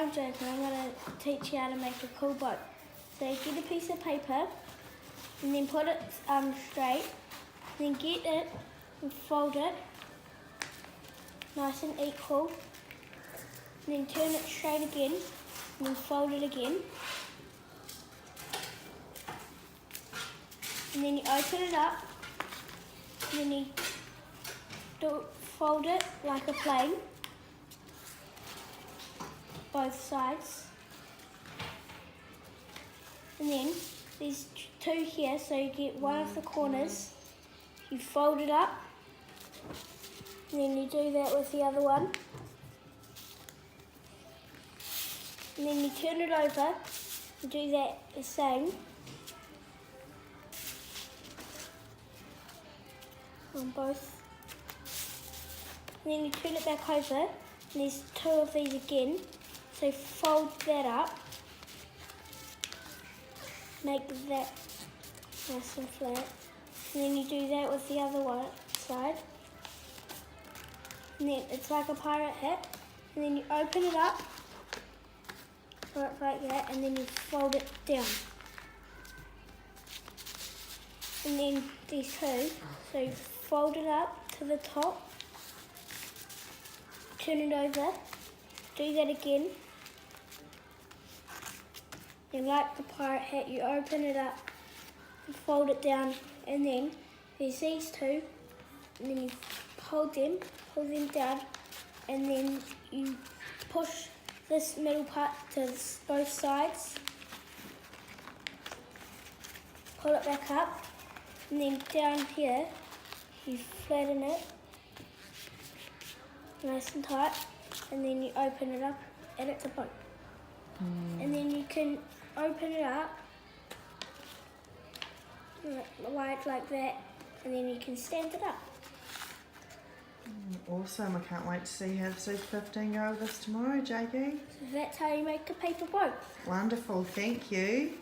I'm Jake and I'm going to teach you how to make a cool boat. So get a piece of paper and then put it straight, then get it and fold it nice and equal, and then turn it straight again and then fold it again, and then you open it up and then you fold it like a plane, both sides, and then there's two here, so you get one of the corners, you fold it up, and then you do that with the other one, and then you turn it over and do that the same on both. And then you turn it back over, and there's two of these again, so fold that up, make that nice and flat, and then you do that with the other one side, and then it's like a pirate hat, and then you open it up like that, and then you fold it down, and then these two, so you fold it up to the top, turn it over, do that again, and like the pirate hat, you open it up and fold it down, and then there's these two, and then you hold them down, and then you push this middle part to both sides, pull it back up, and then down here you flatten it nice and tight, and then you open it up and it's a boat. And then you can open it up wide like that, and then you can stand it up. Awesome, I can't wait to see how the Super 15 go with us tomorrow, Jakey. So that's how you make a paper boat. Wonderful, thank you.